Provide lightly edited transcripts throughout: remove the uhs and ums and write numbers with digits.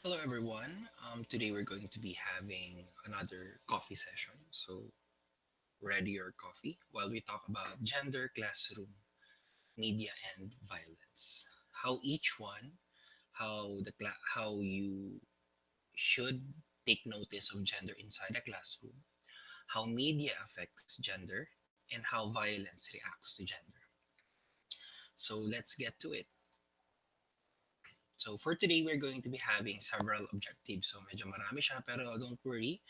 Hello, everyone. Today we're going to be having another coffee session. So, ready your coffee while we talk about gender, classroom, media, and violence. How each one, how you should take notice of gender inside a classroom, how media affects gender, and how violence reacts to gender. So, let's get to it. So, for today, we're going to be having several objectives. So, medyo marami siya, pero don't worry.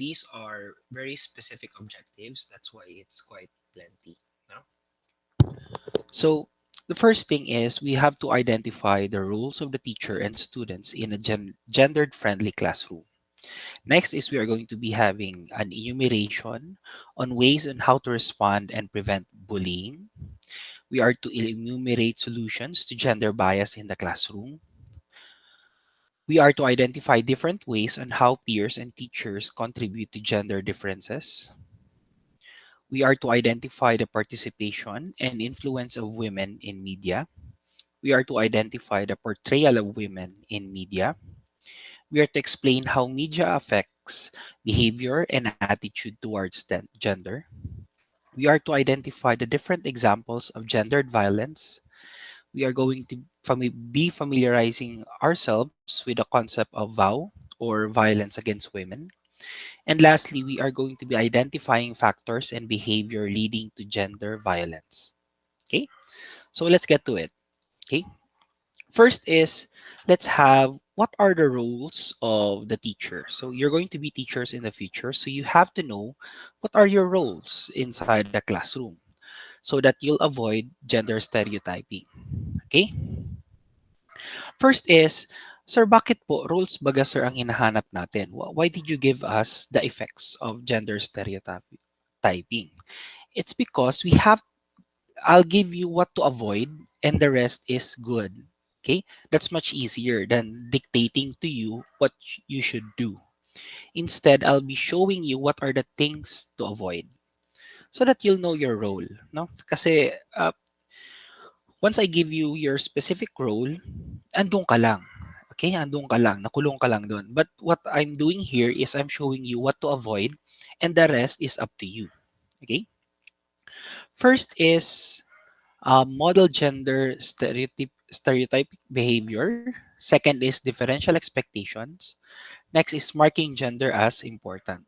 These are very specific objectives. That's why it's quite plenty. No? So the first thing is we have to identify the roles of the teacher and students in a gendered friendly classroom. Next is we are going to be having an enumeration on ways on how to respond and prevent bullying. We are to enumerate solutions to gender bias in the classroom. We are to identify different ways on how peers and teachers contribute to gender differences. We are to identify the participation and influence of women in media. We are to identify the portrayal of women in media. We are to explain how media affects behavior and attitude towards gender. We are to identify the different examples of gendered violence. We are going to be familiarizing ourselves with the concept of vow or violence against women. And lastly, we are going to be identifying factors and behavior leading to gender violence. Okay, so let's get to it. Okay. First is let's have what are the roles of the teacher. So you're going to be teachers in the future, so you have to know what are your roles inside the classroom so that you'll avoid gender stereotyping. Okay? First is, sir, bakit po roles baga sir ang hinahanap natin? Why did you give us the effects of gender stereotyping? It's because I'll give you what to avoid and the rest is good. Okay? That's much easier than dictating to you what you should do. Instead, I'll be showing you what are the things to avoid so that you'll know your role. No? Kasi once I give you your specific role, andun ka lang. Okay? Andun ka lang. Nakulong ka lang doon. But what I'm doing here is I'm showing you what to avoid and the rest is up to you. Okay? First is model gender stereotypic behavior. Second is differential expectations. Next is marking gender as important.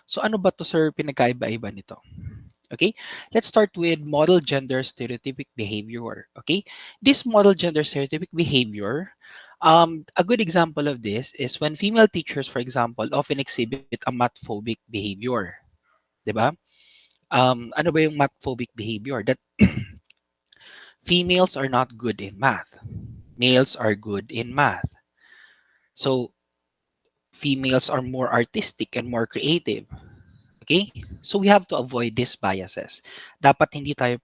So ano ba to sir pinagkaiba-iba nito? Okay, let's start with model gender stereotypic behavior. Okay, this model gender stereotypic behavior, a good example of this is when female teachers, for example, often exhibit a math-phobic behavior. 'Di ba? Ano ba yung math-phobic behavior? That females are not good in math. Males are good in math. So females are more artistic and more creative. Okay? So we have to avoid these biases. Dapat hindi tayo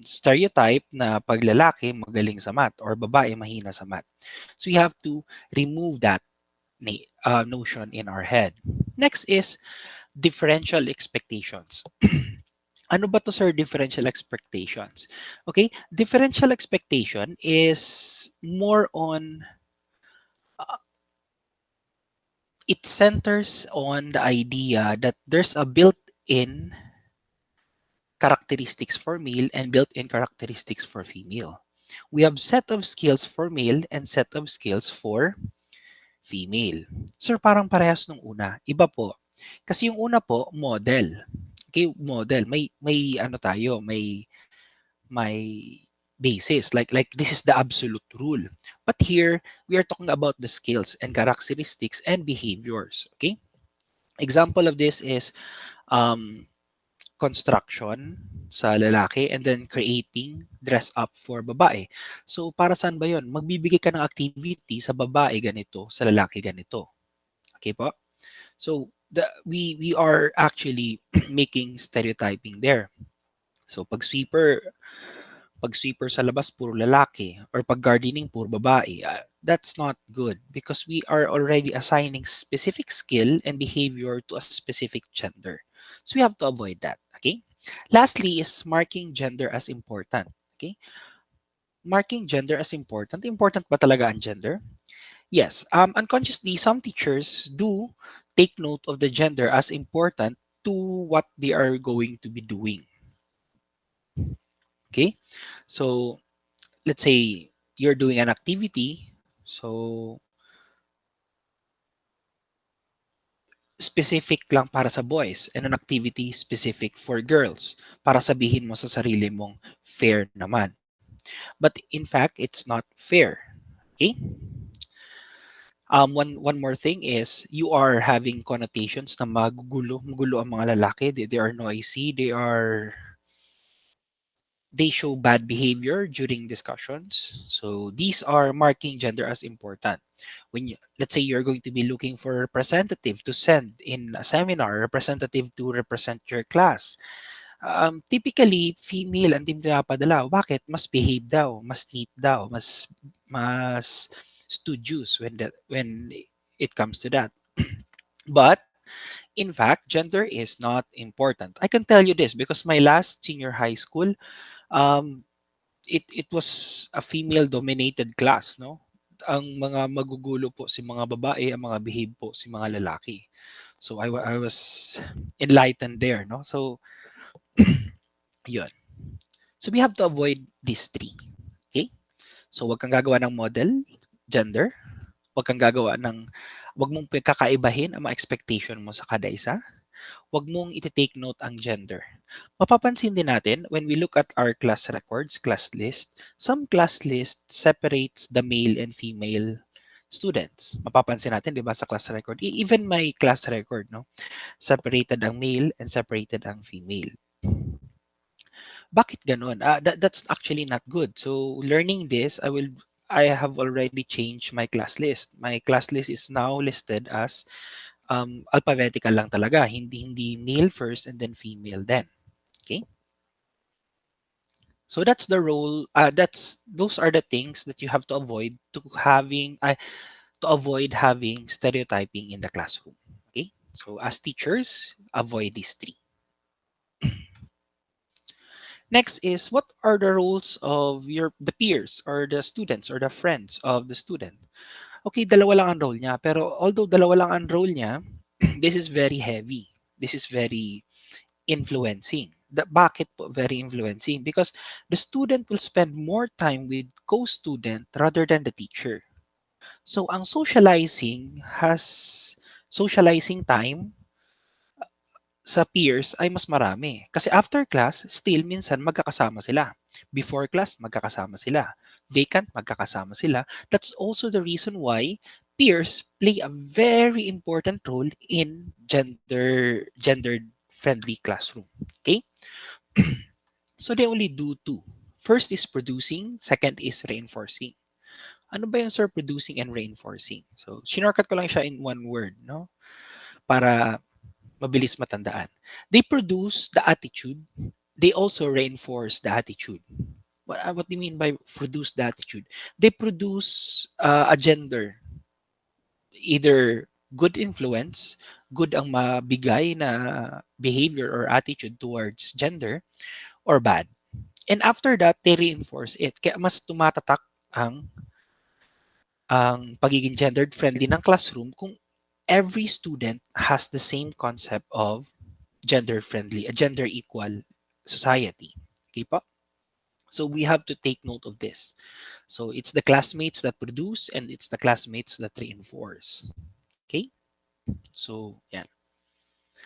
stereotype na pag lalaki magaling sa math or babae mahina sa math. So we have to remove that notion in our head. Next is differential expectations. Ano ba to sir differential expectations? Okay, differential expectation is more on it centers on the idea that there's a built-in characteristics for male and built-in characteristics for female. We have set of skills for male and set of skills for female. Sir, parang parehas nung una. Iba po. Kasi yung una po, model. Okay, model. May ano tayo, may basis. Like this is the absolute rule. But here, we are talking about the skills and characteristics and behaviors. Okay? Example of this is um, construction sa lalaki and then creating dress up for babae. So para saan ba 'yon? Magbibigay ka ng activity sa babae ganito, sa lalaki ganito. Okay po? So we are actually making stereotyping there. So pag sweeper sa labas puro lalaki or pag gardening puro babae, that's not good because we are already assigning specific skill and behavior to a specific gender. So we have to avoid that, okay? Lastly is marking gender as important, okay? Marking gender as important. Important ba talaga ang gender? Yes. Unconsciously, some teachers do take note of the gender as important to what they are going to be doing. Okay. So let's say you're doing an activity. So specific lang para sa boys and an activity specific for girls para sabihin mo sa sarili mong fair naman. But in fact, it's not fair. Okay? One more thing is you are having connotations na magugulo ang mga lalaki. They are noisy. They show bad behavior during discussions. So these are marking gender as important. When you, let's say you're going to be looking for a representative to send in a seminar, representative to represent your class. Typically, female ang team pinapadala. Bakit? Mas behave daw, mas neat daw, mas studious when it comes to that. But in fact, gender is not important. I can tell you this because my last senior high school, um, it was a female dominated class, no? Ang mga magugulo po si mga babae, ang mga behave po si mga lalaki. So I was enlightened there, no? So yun. So we have to avoid these three. Okay? So wag kang gagawa ng model, gender, wag kang gagawa ng wag mong kakaibahin ang mga expectation mo sa kada isa. Wag mong iti-take note ang gender. Mapapansin din natin when we look at our class records, class list, some class list separates the male and female students. Mapapansin natin, 'di ba, sa class record. Even my class record, no, separated ang male and separated ang female. Bakit gano'n? That's actually not good. So learning this, I have already changed my class list. My class list is now listed as alphabetical lang talaga, hindi male first and then female then. Okay? So that's the role. That's those are the things that you have to avoid to avoid having stereotyping in the classroom. Okay? So as teachers, avoid these three. Next is what are the roles of the peers or the students or the friends of the student? Okay, dalawa lang ang role niya. Pero although dalawa lang ang role niya, this is very heavy. This is very influencing. Bakit po very influencing? Because the student will spend more time with co-student rather than the teacher. So ang socializing time sa peers ay mas marami. Kasi after class, still minsan magkakasama sila. Before class, magkakasama sila. Vacant, magkakasama sila. That's also the reason why peers play a very important role in gendered friendly classroom. Okay? So they only do two. First is producing, second is reinforcing. Ano ba yung sir producing and reinforcing? So, shinortcut ko lang siya in one word, no? Para mabilis matandaan. They produce the attitude. They also reinforce the attitude. What do you mean by produce the attitude? They produce a gender, either good influence, good ang mabigay na behavior or attitude towards gender, or bad. And after that, they reinforce it. Kaya mas tumatatak ang pagiging gendered friendly ng classroom kung every student has the same concept of gender friendly, a gender equal society. Okay po? So we have to take note of this. So it's the classmates that produce and it's the classmates that reinforce. Okay? So, yan.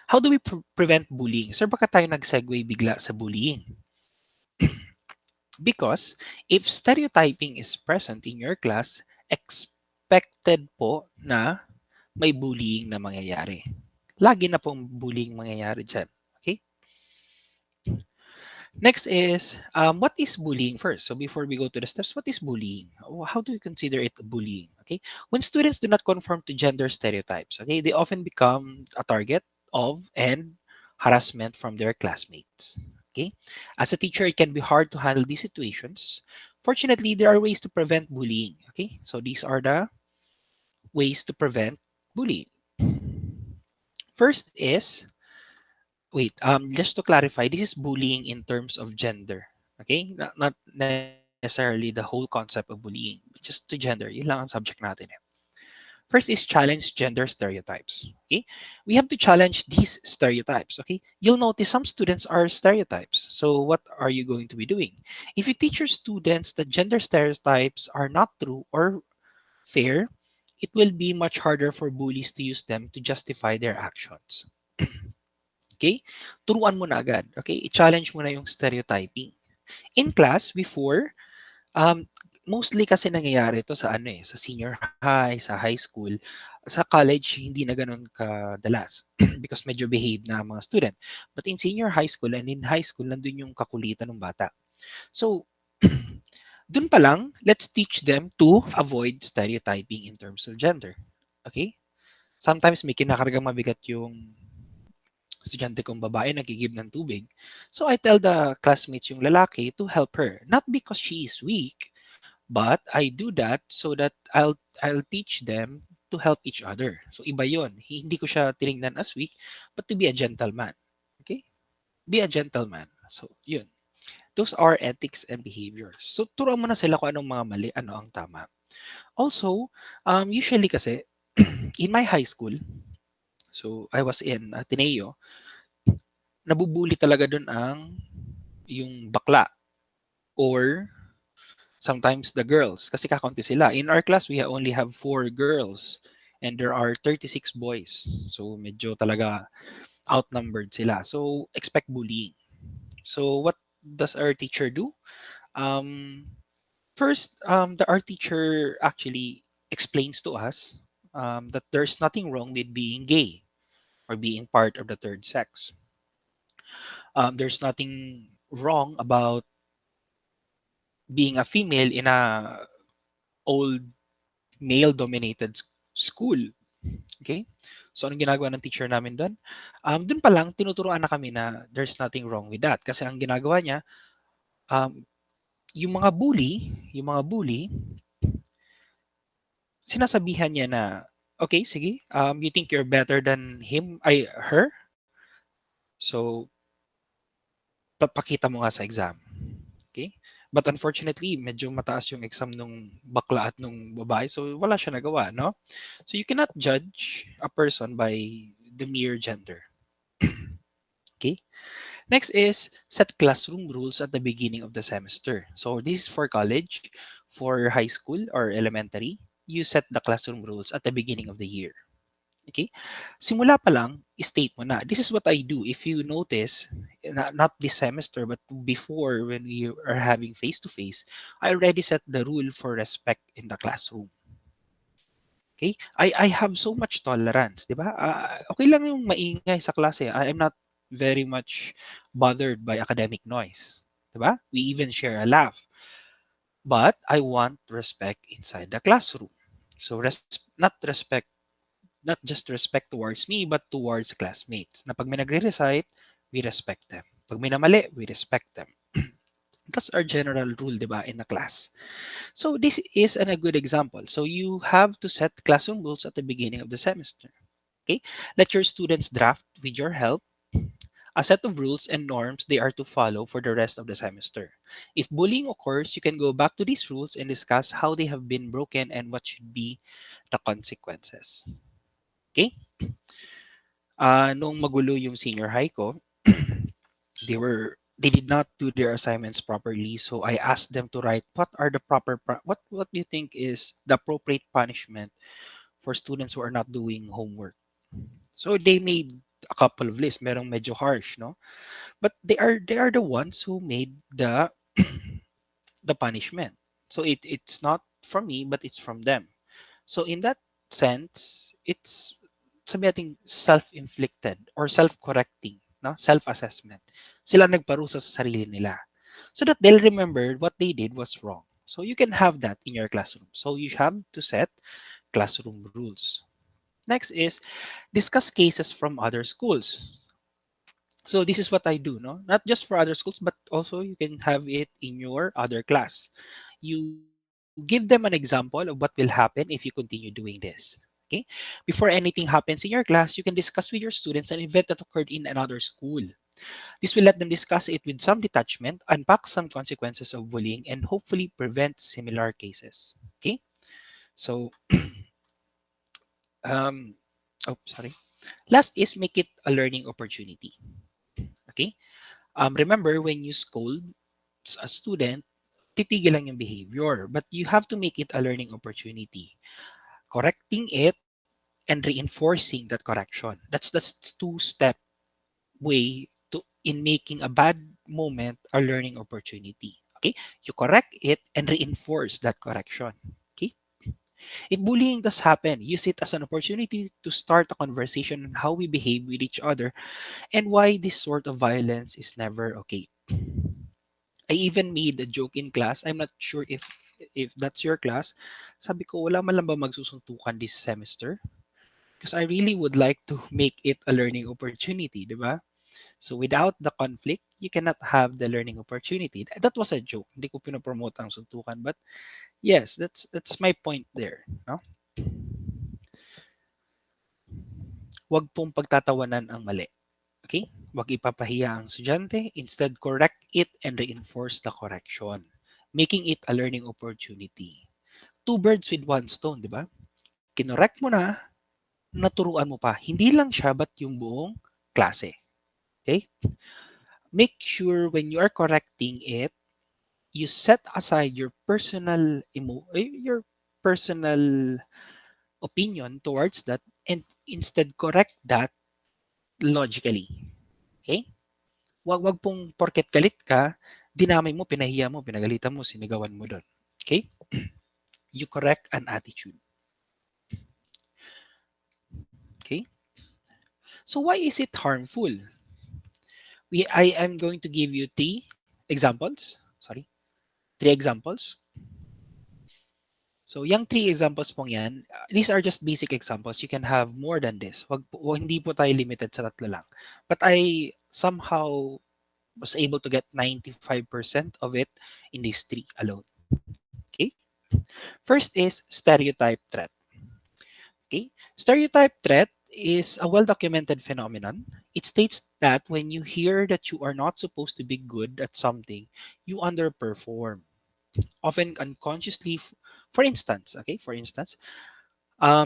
How do we prevent bullying? Sir, baka tayo nag-segue bigla sa bullying? Because if stereotyping is present in your class, expected po na may bullying na mangyayari. Lagi na pong bullying mangyayari dyan. Okay? Next is, what is bullying first? So before we go to the steps, what is bullying? How do we consider it bullying? Okay, when students do not conform to gender stereotypes, okay, they often become a target of and harassment from their classmates. Okay, as a teacher, it can be hard to handle these situations. Fortunately, there are ways to prevent bullying. Okay, so these are the ways to prevent bullying. First is wait, just to clarify, this is bullying in terms of gender. Okay? Not necessarily necessarily the whole concept of bullying, but just to gender. Yun lang ang subject natin eh. First is challenge gender stereotypes. Okay, we have to challenge these stereotypes. Okay, you'll notice some students are stereotypes. So what are you going to be doing? If you teach your students that gender stereotypes are not true or fair, it will be much harder for bullies to use them to justify their actions. Okay? Turuan mo na agad. Okay? I-challenge mo na yung stereotyping. In class, before, mostly kasi nangyayari ito sa ano eh, sa senior high, sa high school. Sa college, hindi na ganun kadalas because medyo behave na ang mga student. But in senior high school and in high school, nandun yung kakulitan ng bata. So, dun pa lang, let's teach them to avoid stereotyping in terms of gender. Okay? Sometimes may kinakargang mabigat yung estudyante kong babae nagigib ng tubig. So I tell the classmates yung lalaki to help her. Not because she is weak, but I do that so that I'll teach them to help each other. So iba yon. Hindi ko siya tinignan as weak, but to be a gentleman. Okay? Be a gentleman. So yun. Those are ethics and behaviors. So turuan mo na sila kung anong mga mali, ano ang tama. Also, usually kasi, in my high school, so I was in Ateneo, nabubuli talaga dun yung bakla or sometimes the girls kasi kakaunti sila. In our class, we only have 4 girls and there are 36 boys. So medyo talaga outnumbered sila. So expect bullying. So what does our teacher do? Um, First, the art teacher actually explains to us that there's nothing wrong with being gay or being part of the third sex. There's nothing wrong about being a female in a old male dominated school. Okay? So anong ginagawa ng teacher namin doon? Doon pa lang tinuturuan na kami na there's nothing wrong with that kasi ang ginagawa niya um, yung mga bully, sinasabihan niya na okay, sige, you think you're better than her? So papakita mo nga sa exam. Okay? But unfortunately, medyo mataas yung exam nung bakla at nung babae. So, wala siya nagawa, no? So, you cannot judge a person by the mere gender. Okay? Next is set classroom rules at the beginning of the semester. So, this is for college. For high school or elementary, you set the classroom rules at the beginning of the year. Okay? Simula pa lang, state mo na. This is what I do. If you notice, not this semester, but before when we are having face-to-face, I already set the rule for respect in the classroom. Okay? I have so much tolerance, di ba? Okay lang yung maingay sa klase. I am not very much bothered by academic noise. Di ba? We even share a laugh. But I want respect inside the classroom. So not just respect towards me, but towards classmates. Na pag may nagre-recite, we respect them. Pag may namali, we respect them. That's our general rule, di ba, in a class. So this is a good example. So you have to set classroom rules at the beginning of the semester. Okay? Let your students draft with your help a set of rules and norms they are to follow for the rest of the semester. If bullying occurs, you can go back to these rules and discuss how they have been broken and what should be the consequences. Okay? Nung magulo yung senior high ko, they did not do their assignments properly. So I asked them to write what are the what do you think is the appropriate punishment for students who are not doing homework. So they made a couple of lists. Merong medyo harsh, no? But they are the ones who made the punishment. So it's not from me, but it's from them. So in that sense, it's sabi natin self-inflicted or self-correcting, no? Self-assessment. Sila nagparusa sa sarili nila. So that they'll remember what they did was wrong. So you can have that in your classroom. So you have to set classroom rules. Next is discuss cases from other schools. So this is what I do, no? Not just for other schools, but also you can have it in your other class. You give them an example of what will happen if you continue doing this. Okay? Before anything happens in your class, you can discuss with your students an event that occurred in another school. This will let them discuss it with some detachment, unpack some consequences of bullying, and hopefully prevent similar cases. Okay? So, um, oh, sorry. Last is make it a learning opportunity. Okay? Remember, when you scold a student, titigil lang yung behavior, but you have to make it a learning opportunity. Correcting it and reinforcing that correction. That's the two-step way to in making a bad moment a learning opportunity. Okay? You correct it and reinforce that correction. Okay? If bullying does happen, use it as an opportunity to start a conversation on how we behave with each other and why this sort of violence is never okay. I even made a joke in class. I'm not sure if that's your class. Sabi ko, wala man lang ba magsusuntukan this semester? Because I really would like to make it a learning opportunity, di ba? So without the conflict, you cannot have the learning opportunity. That was a joke. Hindi ko pinopromote ang suntukan. But yes, that's my point there. No? Huwag pong pagtatawanan ang mali. Okay? Huwag ipapahiya ang estudyante. Instead, correct it and reinforce the correction. Making it a learning opportunity. Two birds with one stone, di ba? Kinorek mo na, naturuan mo pa. Hindi lang siya, but yung buong klase. Okay? Make sure when you are correcting it, you set aside your your personal opinion towards that and instead correct that logically. Okay? Wag pong porket galit ka, dinamay mo, pinahiya mo, pinagalitan mo, sinigawan mo doon. Okay? You correct an attitude. Okay? So why is it harmful? I am going to give you three examples. Sorry, three examples. So, yung three examples pong yan, these are just basic examples. You can have more than this. Hindi po tayo limited sa tatlo lang. But I somehow was able to get 95% of it in these three alone. Okay? First is stereotype threat. Okay? Stereotype threat is a well-documented phenomenon. It states that when you hear that you are not supposed to be good at something, you underperform, often unconsciously. For instance,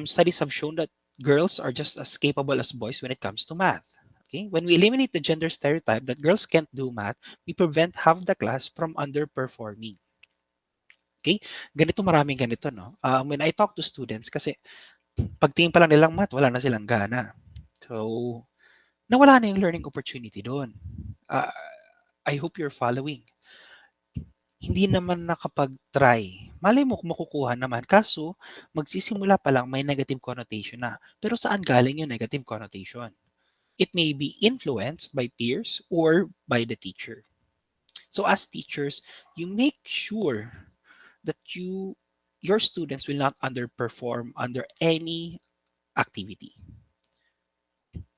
studies have shown that girls are just as capable as boys when it comes to math. Okay, when we eliminate the gender stereotype that girls can't do math, we prevent half the class from underperforming. Okay, ganito maraming ganito, no? When I talk to students, kasi pagtingin pa lang nilang math, wala na silang gana. So, nawala na yung learning opportunity doon. Uh, I hope you're following. Hindi naman nakapag-try. Malay mo kung makukuha naman. Kaso, magsisimula pa lang may negative connotation na. Pero saan galing yung negative connotation? It may be influenced by peers or by the teacher. So as teachers, you make sure that your students will not underperform under any activity.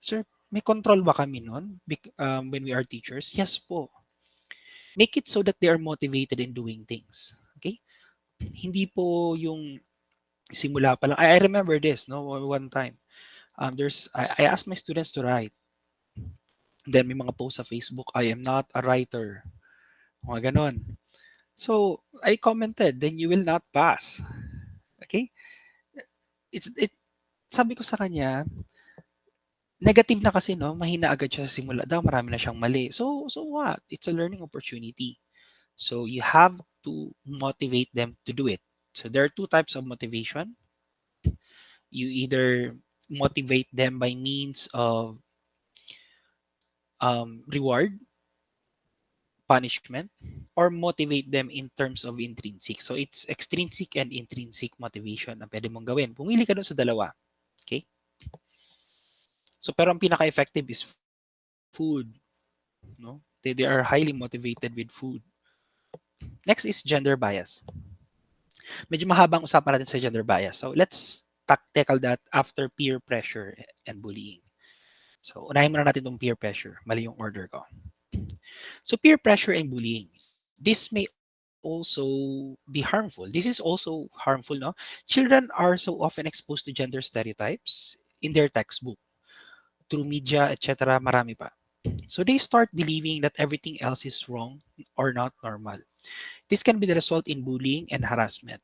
Sir, may control ba kami nun when we are teachers? Yes po. Make it so that they are motivated in doing things. Okay? Hindi po yung simula pa lang. I remember this, no, one time. I asked my students to write. Then may mga post sa Facebook, I am not a writer. Mga ganon. So, I commented, then you will not pass. Okay? It sabi ko sa kanya, negative na kasi, no, mahina agad siya sa simula daw, marami na siyang mali. So what? It's a learning opportunity. So you have to motivate them to do it. So there are two types of motivation. You either motivate them by means of reward, punishment, or motivate them in terms of intrinsic. So it's extrinsic and intrinsic motivation ang pwede mong gawin. Pumili ka dun sa dalawa. Okay? So pero ang pinaka-effective is food. No? They are highly motivated with food. Next is gender bias. Medyo mahabang usapan natin sa gender bias. So let's tackle that after peer pressure and bullying. So unahin muna natin itong peer pressure. Mali yung order ko. So peer pressure and bullying. This may also be harmful. This is also harmful, no? Children are so often exposed to gender stereotypes in their textbook, through media, etc. Marami pa. So they start believing that everything else is wrong or not normal. This can be the result in bullying and harassment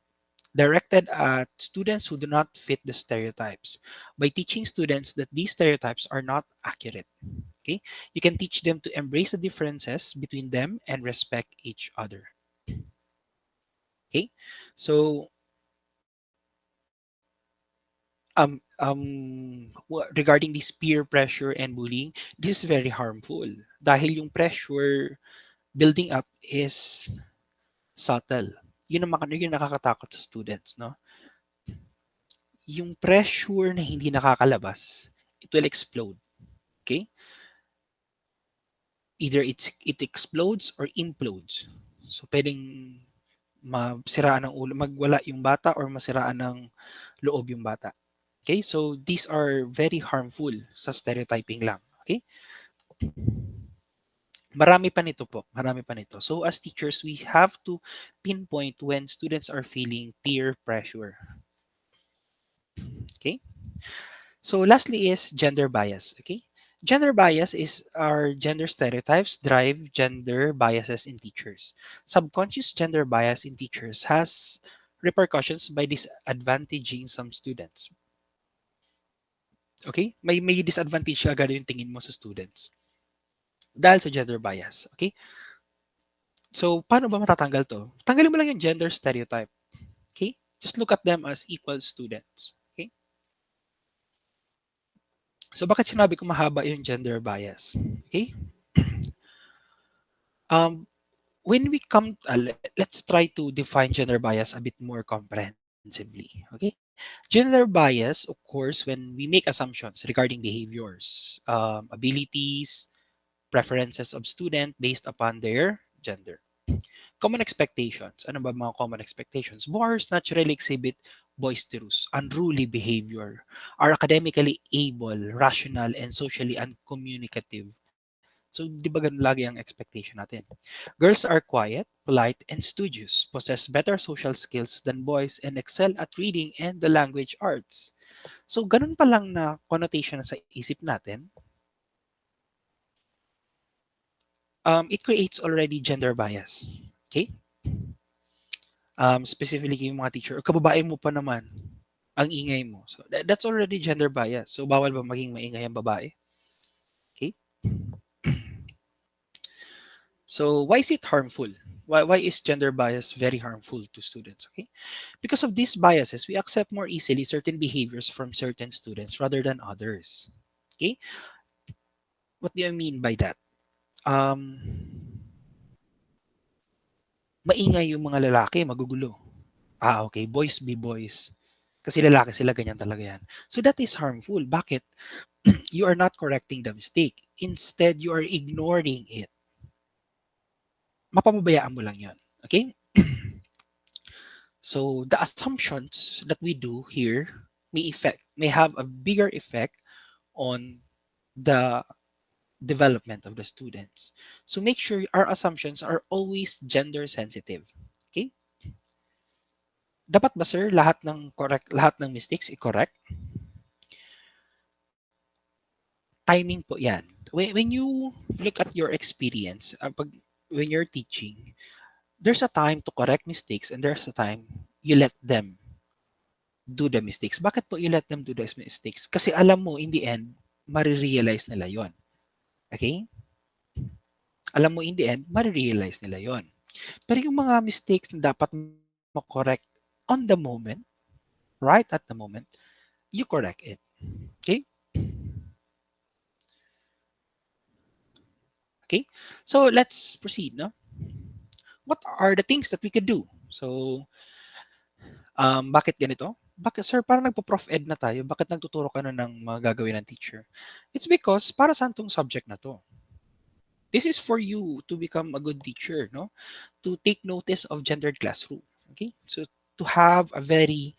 directed at students who do not fit the stereotypes by teaching students that these stereotypes are not accurate. Okay, you can teach them to embrace the differences between them and respect each other. Okay, so regarding this peer pressure and bullying, this is very harmful dahil yung pressure building up is subtle. Yun ang yun ang nakakatakot sa students, no? Yung pressure na hindi nakakalabas, it will explode. Okay? Either it explodes or implodes. So pwedeng masiraan ng ulo, magwala yung bata or masiraan ng loob yung bata. Okay? So these are very harmful sa stereotyping lang. Okay? Marami pa nito po. Marami pa nito. So as teachers, we have to pinpoint when students are feeling peer pressure. Okay? So lastly is gender bias. Okay? Gender bias is our gender stereotypes drive gender biases in teachers. Subconscious gender bias in teachers has repercussions by disadvantaging some students. Okay? May disadvantage agad yung tingin mo sa students dahil sa gender bias. Okay? So, paano ba matatanggal to? Tanggalin mo lang yung gender stereotype. Okay? Just look at them as equal students. Okay? So, bakit sinabi ko mahaba yung gender bias? Okay? Um, when we come, let's try to define gender bias a bit more comprehensively. Okay? Gender bias occurs when we make assumptions regarding behaviors, abilities, preferences of student based upon their gender. Common expectations. Ano ba mga common expectations? Boys naturally exhibit boisterous, unruly behavior, are academically able, rational, and socially uncommunicative. So, di ba ganun lagi ang expectation natin? Girls are quiet, polite, and studious, possess better social skills than boys, and excel at reading and the language arts. So, ganun pa lang na connotation na sa isip natin, it creates already gender bias. Okay? Specifically yung mga teacher, o kababae mo pa naman, ang ingay mo. So, that's already gender bias. So, bawal ba maging maingay ang babae? Okay? So, why is it harmful? Why is gender bias very harmful to students? Okay? Because of these biases, we accept more easily certain behaviors from certain students rather than others. Okay? What do I mean by that? Um, maingay yung mga lalaki, magugulo. Okay. Boys be boys. Kasi lalaki sila, ganyan talaga yan. So that is harmful. Bakit? You are not correcting the mistake. Instead, you are ignoring it. Mapapabayaan mo lang yon. Okay? So the assumptions that we do here may have a bigger effect on the development of the students. So make sure our assumptions are always gender sensitive. Okay? Dapat ba sir lahat ng mistakes i-correct? Timing po 'yan. When you look at your experience, when you're teaching, there's a time to correct mistakes and there's a time you let them do the mistakes. Bakit po you let them do the mistakes? Kasi alam mo, in the end, marirealize nila yon. Okay? Alam mo, in the end, marirealize nila yon. Pero yung mga mistakes na dapat mo-correct on the moment, right at the moment, you correct it. Okay? Okay? So let's proceed, no? What are the things that we could do? So, bakit ganito? Bakit sir, parang nagpo-prof ed na tayo, bakit nagtuturo ka na ng mga gagawin ng teacher? It's because para sa tong subject na 'to. This is for you to become a good teacher, no? To take notice of gendered classroom. Okay? So to have a very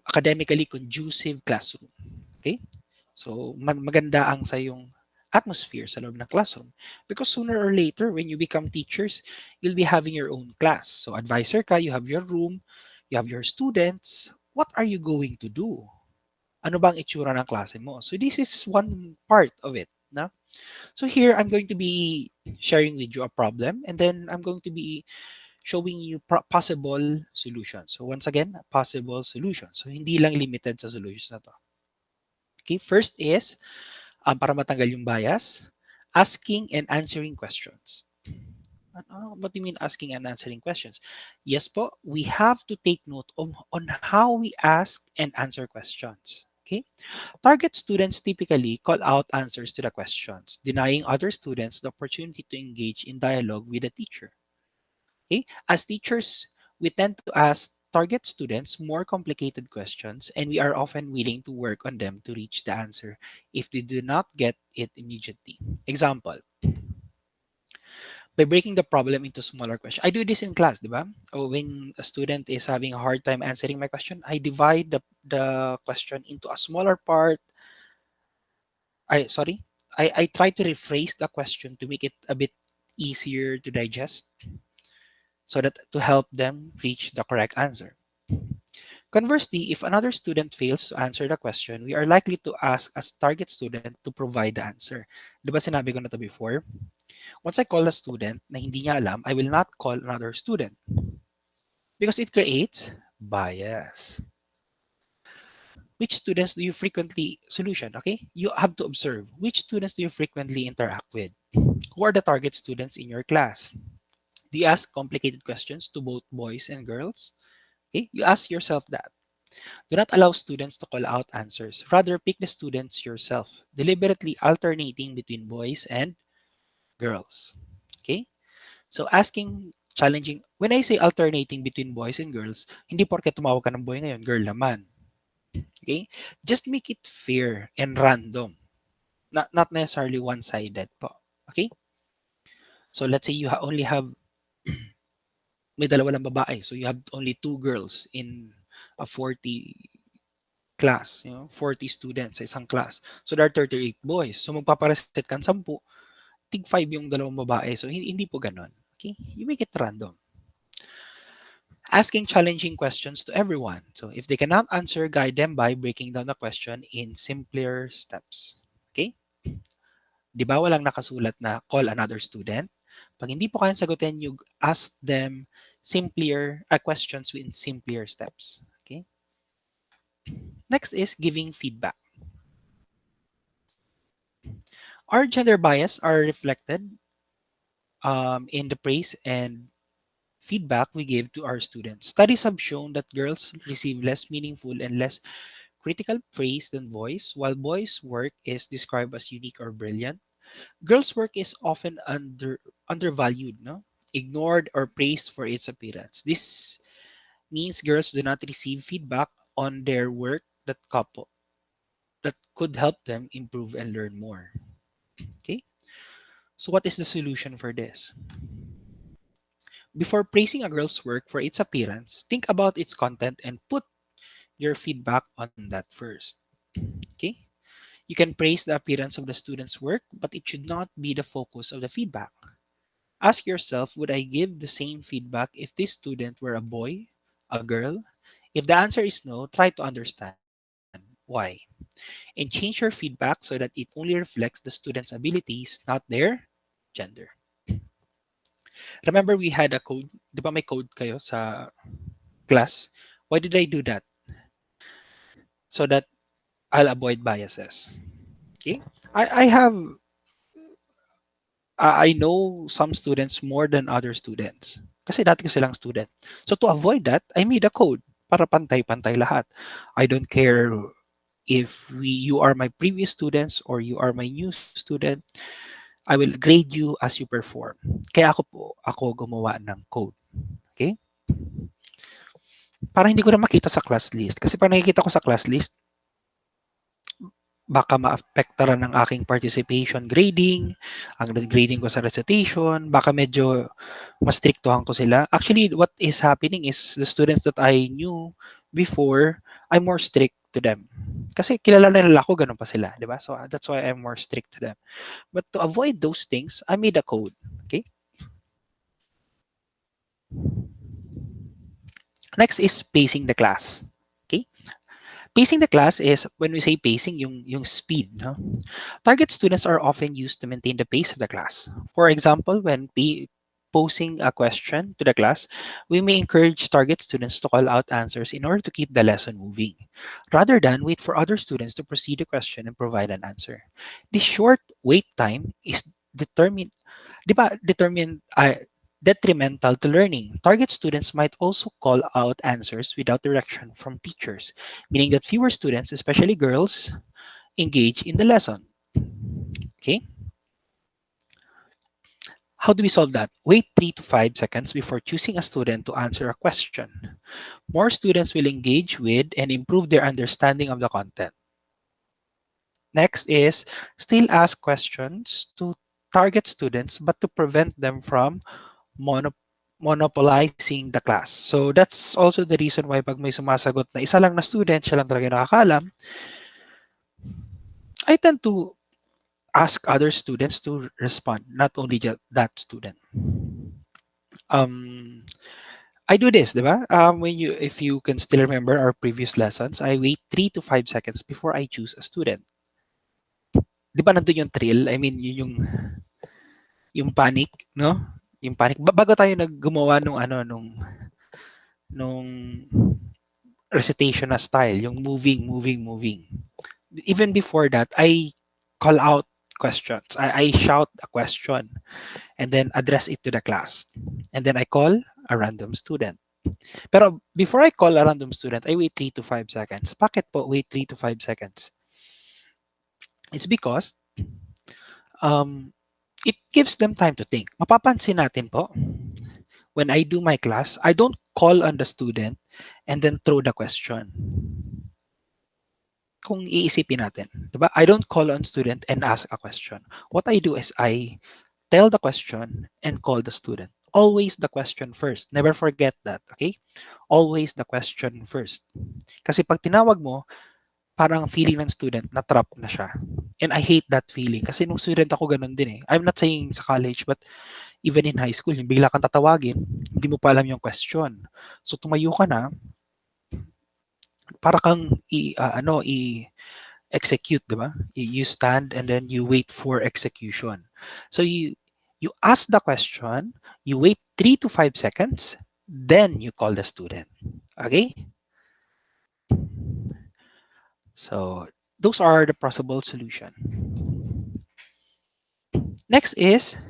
academically conducive classroom. Okay? So maganda ang sa yung atmosphere sa loob ng classroom. Because sooner or later, when you become teachers, you'll be having your own class. So advisor ka, you have your room, you have your students. What are you going to do? Ano ba ang itsura ng klase mo? So this is one part of it. Na? So here, I'm going to be sharing with you a problem, and then I'm going to be showing you possible solutions. So once again, possible solutions. So hindi lang limited sa solutions na to. Okay, first is, para matanggal yung bias, asking and answering questions. What do you mean asking and answering questions? Yes po, we have to take note on how we ask and answer questions. Okay? Target students typically call out answers to the questions, denying other students the opportunity to engage in dialogue with the teacher. Okay? As teachers, we tend to ask target students more complicated questions, and we are often willing to work on them to reach the answer if they do not get it immediately. Example, by breaking the problem into smaller questions. I do this in class, di ba? Or when a student is having a hard time answering my question, I divide the question into a smaller part. I try to rephrase the question to make it a bit easier to digest so that to help them reach the correct answer. Conversely, if another student fails to answer the question, we are likely to ask as target student to provide the answer. Di ba sinabi ko na to before? Once I call a student na hindi niya alam, I will not call another student because it creates bias. Which students do you frequently solution? Okay, you have to observe which students do you frequently interact with. Who are the target students in your class? Do you ask complicated questions to both boys and girls? Okay, you ask yourself that. Do not allow students to call out answers. Rather, pick the students yourself, deliberately alternating between boys and girls. Okay? So asking challenging, when I say alternating between boys and girls, hindi porke tumawag ka ng boy ngayon, girl naman. Okay? Just make it fair and random. Not necessarily one-sided po. Okay? So let's say you only have, may dalawa lang babae. So you have only two girls in a 40 class, 40 students sa isang class. So there are 38 boys. So magpapareset kang 10, tig 5 yung dalawang babae. So hindi po ganon. Okay? You make it random. Asking challenging questions to everyone. So if they cannot answer, guide them by breaking down the question in simpler steps. Okay? Di ba walang nakasulat na call another student? Pag hindi po kayang sagutin, you ask them simpler questions in simpler steps. Okay? Next is giving feedback. Our gender bias are reflected in the praise and feedback we give to our students. Studies have shown that girls receive less meaningful and less critical praise than boys, while boys' work is described as unique or brilliant. Girls' work is often undervalued, no? Ignored or praised for its appearance. This means girls do not receive feedback on their work that could help them improve and learn more. Okay? So what is the solution for this? Before praising a girl's work for its appearance, think about its content and put your feedback on that first. Okay? You can praise the appearance of the student's work, but it should not be the focus of the feedback. Ask yourself, would I give the same feedback if this student were a boy, a girl? If the answer is no, try to understand why. And change your feedback so that it only reflects the student's abilities, not their gender. Remember we had a code, di ba may code kayo sa class? Why did I do that? So that I'll avoid biases. Okay? I have I know some students more than other students. Kasi dati ko silang student. So to avoid that, I made a code para pantay-pantay lahat. I don't care if you are my previous students or you are my new student, I will grade you as you perform. Kaya ako gumawa ng code. Okay? Para hindi ko na makita sa class list. Kasi pag nakikita ko sa class list, baka maapektaran ng aking participation grading, ang grading ko sa recitation, baka medyo mas strictohan ko sila. Actually, what is happening is the students that I knew before, I'm more strict to them. Kasi kilala na nila ako, ganun pa sila, di ba? So that's why I'm more strict to them. But to avoid those things, I made a code. Okay? Next is pacing the class. Okay? Pacing the class is, when we say pacing, yung speed. No? Target students are often used to maintain the pace of the class. For example, when posing a question to the class, we may encourage target students to call out answers in order to keep the lesson moving, rather than wait for other students to proceed the question and provide an answer. This short wait time is determined, di ba, detrimental to learning. Target students might also call out answers without direction from teachers, meaning that fewer students, especially girls, engage in the lesson. Okay? How do we solve that? Wait 3 to 5 seconds before choosing a student to answer a question. More students will engage with and improve their understanding of the content. Next is still ask questions to target students but to prevent them from mono- monopolizing the class. So that's also the reason why pag may sumasagot na isa lang na student, siya lang talaga nakakaalam, I tend to ask other students to respond, not only that student. Um, I do this, di ba? When you, if you can still remember our previous lessons, I wait 3 to 5 seconds before I choose a student. Di ba nandun yung thrill? I mean, yung panic, no? Yung panic. Bago tayo naggumawa nung ano, nung recitation na style, yung moving, moving, moving. Even before that, I call out questions. I shout a question and then address it to the class. And then I call a random student. Pero before I call a random student, I wait 3 to 5 seconds. Bakit po wait 3 to 5 seconds? It's because um, it gives them time to think. Mapapansin natin po, when I do my class, I don't call on the student and then throw the question. Kung iisipin natin, di ba? I don't call on student and ask a question. What I do is I tell the question and call the student. Always the question first. Never forget that, okay? Always the question first. Kasi pag tinawag mo, parang feeling ng student na trap na siya. And I hate that feeling kasi nung student ako ganun din eh. I'm not saying sa college but even in high school, yung bigla kang tatawagin, hindi mo pa alam yung question. So tumayo ka na, para kang execute, di ba? You stand and then you wait for execution. So you ask the question, you wait 3 to 5 seconds, then you call the student. Okay? So those are the possible solution. Next is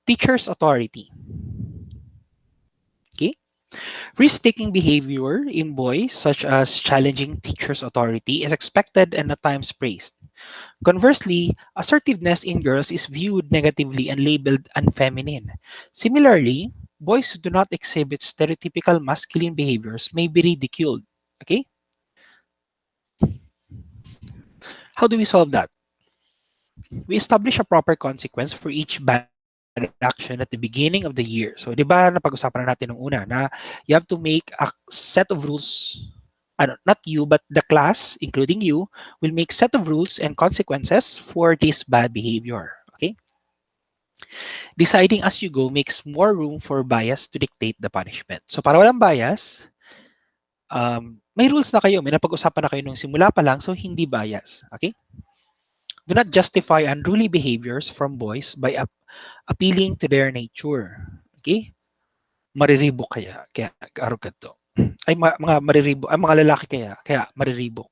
teacher's authority. Okay? Risk-taking behavior in boys, such as challenging teacher's authority, is expected and at times praised. Conversely, assertiveness in girls is viewed negatively and labeled unfeminine. Similarly, boys who do not exhibit stereotypical masculine behaviors may be ridiculed. Okay? How do we solve that? We establish a proper consequence for each bad action at the beginning of the year. So, di ba napag-usapan na natin nung una na you have to make a set of rules. Not you, but the class, including you, will make set of rules and consequences for this bad behavior. Okay? Deciding as you go makes more room for bias to dictate the punishment. So para walang bias, may rules na kayo, may napag-usapan na kayo nung simula pa lang, so hindi bias. Okay? Do not justify unruly behaviors from boys by appealing to their nature. Okay? Mariribok kaya arrogant to. Ay mga mariribok, ay mga lalaki kaya mariribok.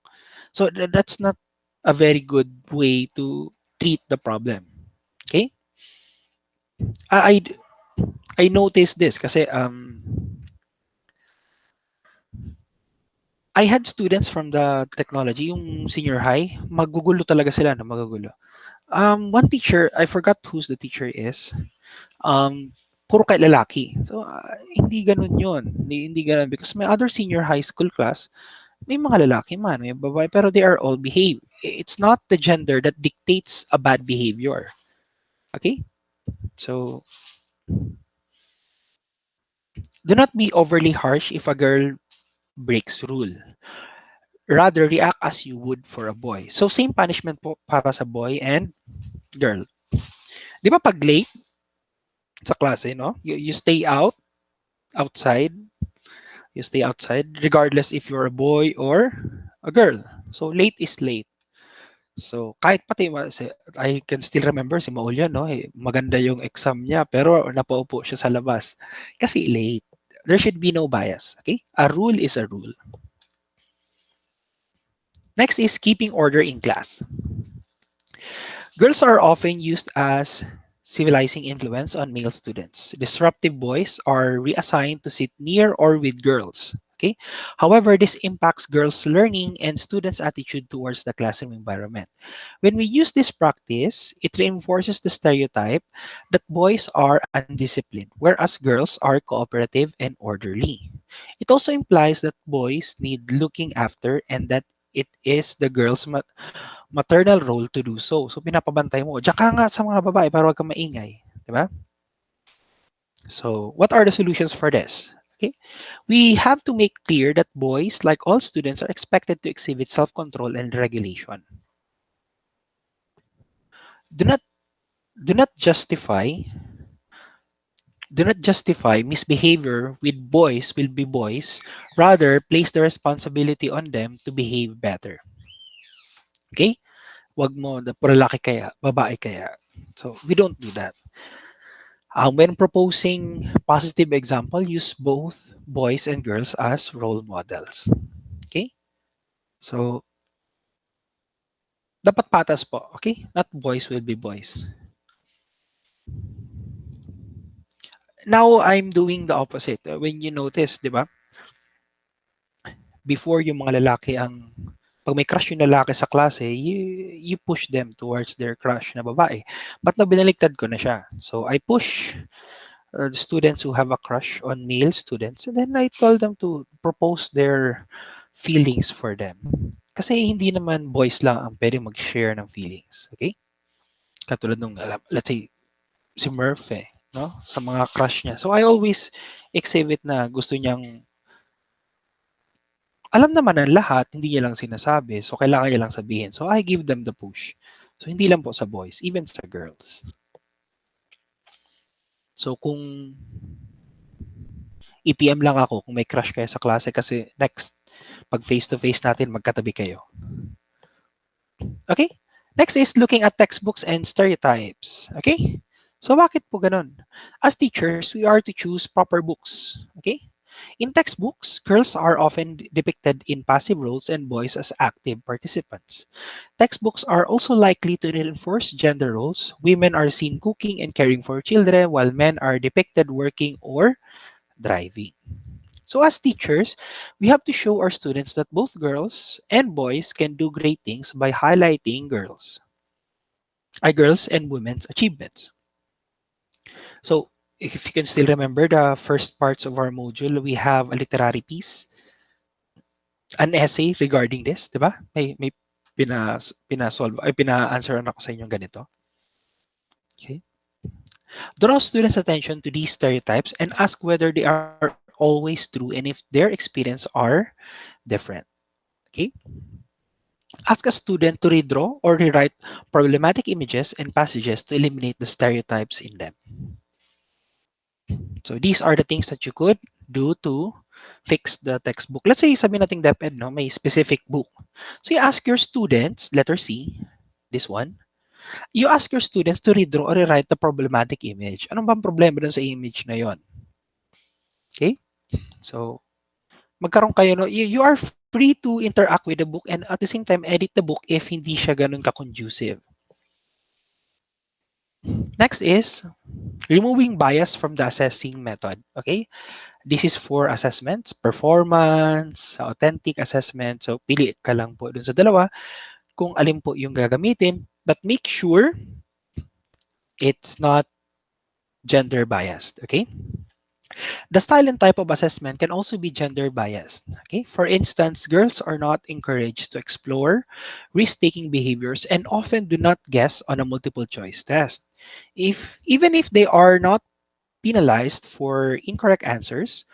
So that's not a very good way to treat the problem. Okay? I I noticed this kasi I had students from the technology, yung senior high, magugulo talaga sila na magugulo. One teacher, I forgot who's the teacher is, puro kay lalaki. So, hindi ganun yun. Hindi ganun. Because my other senior high school class, may mga lalaki man, may babae, pero they are all behave. It's not the gender that dictates a bad behavior. Okay? So, do not be overly harsh if a girl breaks rule. Rather, react as you would for a boy. So, same punishment po para sa boy and girl. Di ba pag late sa klase, no? You stay outside. You stay outside regardless if you're a boy or a girl. So late is late. So kahit pati I can still remember si Maulia, no, maganda yung exam niya pero napaupo siya sa labas kasi late. There should be no bias, okay? A rule is a rule. Next is keeping order in class. Girls are often used as civilizing influence on male students. Disruptive boys are reassigned to sit near or with girls. Okay. However, this impacts girls' learning and students' attitude towards the classroom environment. When we use this practice, it reinforces the stereotype that boys are undisciplined, whereas girls are cooperative and orderly. It also implies that boys need looking after and that it is the girls' maternal role to do so. So pinapabantay mo, diyan ka nga sa mga babae para wag kang maingay, 'di ba? So, what are the solutions for this? Okay? We have to make clear that boys, like all students, are expected to exhibit self-control and regulation. Do not do not justify do not justify misbehavior with boys will be boys, rather place the responsibility on them to behave better. Okay? Wag mo na puro laki kaya, babae kaya. So, we don't do that. When proposing positive example, use both boys and girls as role models. Okay? So, dapat patas po. Okay? Not boys will be boys. Now, I'm doing the opposite. When you notice, di ba? Before yung mga lalaki ang pag may crush yung lalaki sa klase, you push them towards their crush na babae. But na binaliktad ko na siya. So, I push the students who have a crush on male students, and then I told them to propose their feelings for them. Kasi hindi naman boys lang ang pwede mag-share ng feelings. Okay? Katulad nung, let's say, si Murphy, no? Sa mga crush niya. So I always exhibit na gusto niyang, alam naman ng lahat, hindi niya lang sinasabi. So kailangan niya lang sabihin. So I give them the push. So hindi lang po sa boys, even sa girls. So kung EPM lang ako kung may crush kayo sa klase kasi next, pag face-to-face natin, magkatabi kayo. Okay? Next is looking at textbooks and stereotypes. Okay? So bakit po ganun? As teachers, we are to choose proper books. Okay? In textbooks, girls are often depicted in passive roles and boys as active participants. Textbooks are also likely to reinforce gender roles. Women are seen cooking and caring for children, while men are depicted working or driving. So, as teachers, we have to show our students that both girls and boys can do great things by highlighting girls and women's achievements. So, if you can still remember the first parts of our module, we have a literary piece, an essay regarding this, di ba? May pinasolve, ay pina-answeran ako sa inyong ganito. Okay. Draw students' attention to these stereotypes and ask whether they are always true and if their experience are different. Okay. Ask a student to redraw or rewrite problematic images and passages to eliminate the stereotypes in them. So these are the things that you could do to fix the textbook. Let's say sabi nating DepEd, no, may specific book. So you ask your students, letter C, this one, you ask your students to redraw or rewrite the problematic image. Anong bang problema dun sa image na yon? Okay? So, magkaroon kayo, no, you are free to interact with the book and at the same time edit the book if hindi siya ganun ka-conducive. Next is removing bias from the assessing method. Okay? This is for assessments, performance, authentic assessment. So, pili ka lang po dun sa dalawa kung alin po yung gagamitin. But make sure it's not gender biased. Okay? The style and type of assessment can also be gender biased. Okay? For instance, girls are not encouraged to explore risk-taking behaviors and often do not guess on a multiple choice test. Even if they are not penalized for incorrect answers,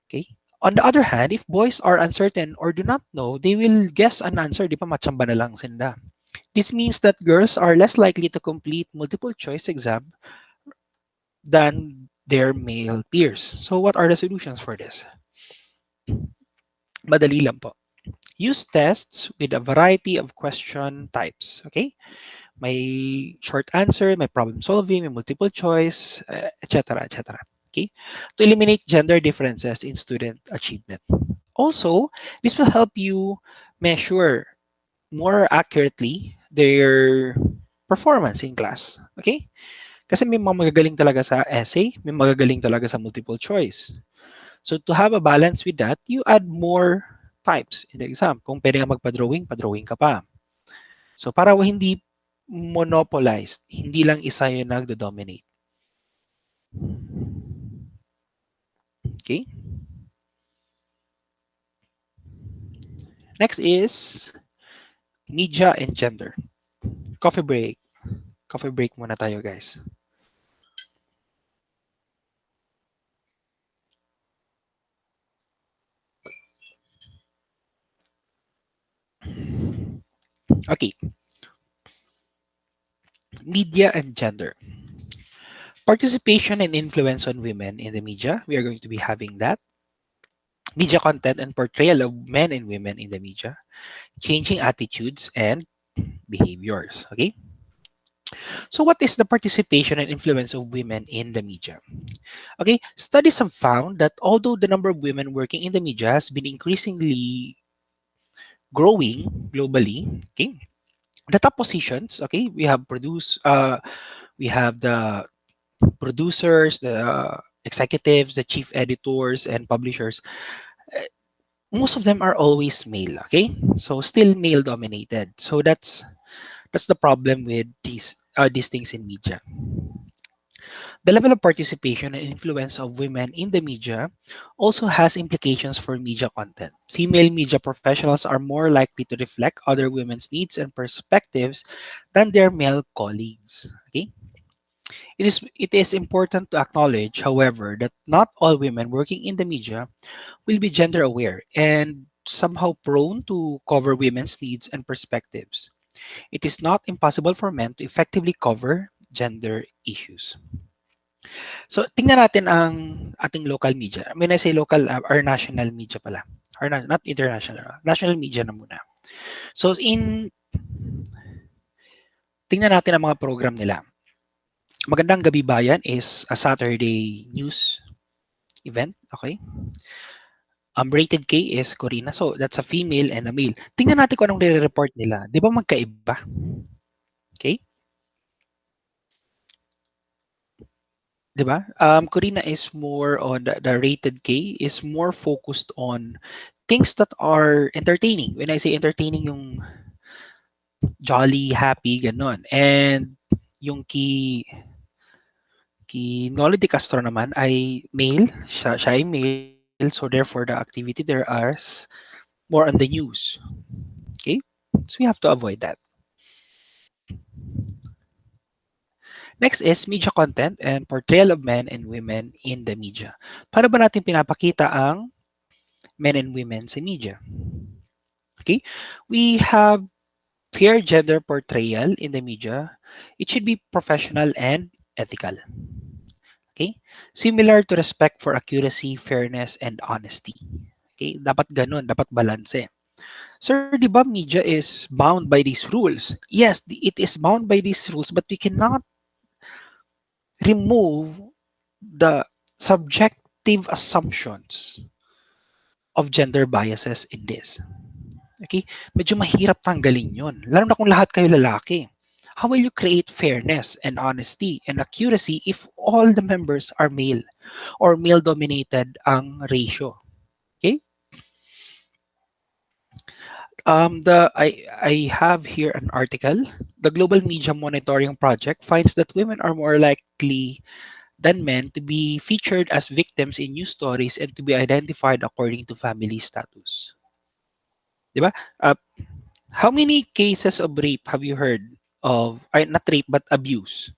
okay? On the other hand, if boys are uncertain or do not know, they will guess an answer, di pa machamba na lang sila. This means that girls are less likely to complete multiple choice exam than their male peers. So what are the solutions for this? Madali lang po. Use tests with a variety of question types. Okay, may short answer, may problem solving, may multiple choice, etc., etc. Okay, to eliminate gender differences in student achievement. Also, this will help you measure more accurately their performance in class. Okay? Kasi may mga magagaling talaga sa essay, may magagaling talaga sa multiple choice. So to have a balance with that, you add more types in the exam. Kung pwede ka magpa-drawing, pa-drawing ka pa. So para hindi monopolized, hindi lang isa yung nagdo-dominate. Okay? Next is media and gender. Coffee break. Coffee break muna tayo, guys. Okay, media and gender. Participation and influence on women in the media. We are going to be having that. Media content and portrayal of men and women in the media. Changing attitudes and behaviors. Okay. So, what is the participation and influence of women in the media? Okay. Studies have found that although the number of women working in the media has been increasingly growing globally, okay, the top positions, okay, we have the producers, the executives, the chief editors, and publishers. Most of them are always male. Okay, so still male dominated. So that's the problem with these things in media. The level of participation and influence of women in the media also has implications for media content. Female media professionals are more likely to reflect other women's needs and perspectives than their male colleagues. Okay, it is important to acknowledge, however, that not all women working in the media will be gender aware and somehow prone to cover women's needs and perspectives. It is not impossible for men to effectively cover gender issues. So, tingnan natin ang ating local media. When I say local, our national media pala. Not international. National media na muna. So, tingnan natin ang mga program nila. Magandang Gabi Bayan is a Saturday news event. Okay. Rated K is Corina. So, that's a female and a male. Tingnan natin kung anong nire-report nila. Di ba magkaiba? Okay? Di ba? Corina is more on the rated K is more focused on things that are entertaining. When I say entertaining, yung jolly, happy, ganon. And yung Noli de Castro naman ay male. Siya ay male. So, therefore, the activity there is more on the news. Okay? So, we have to avoid that. Next is media content and portrayal of men and women in the media. Paano ba natin pinapakita ang men and women sa media? Okay? We have fair gender portrayal in the media. It should be professional and ethical. Okay? Similar to respect for accuracy, fairness, and honesty. Okay? Dapat ganun, dapat balanse. Sir, di ba media is bound by these rules? Yes, it is bound by these rules, but we cannot remove the subjective assumptions of gender biases in this. Okay? Medyo mahirap tanggalin yun. Lalo na kung lahat kayo lalaki. How will you create fairness and honesty and accuracy if all the members are male or male-dominated ang ratio? Okay? I have here an article. The Global Media Monitoring Project finds that women are more likely than men to be featured as victims in news stories and to be identified according to family status. Di ba? Uh, how many cases of rape have you heard of, ay, not rape, but abuse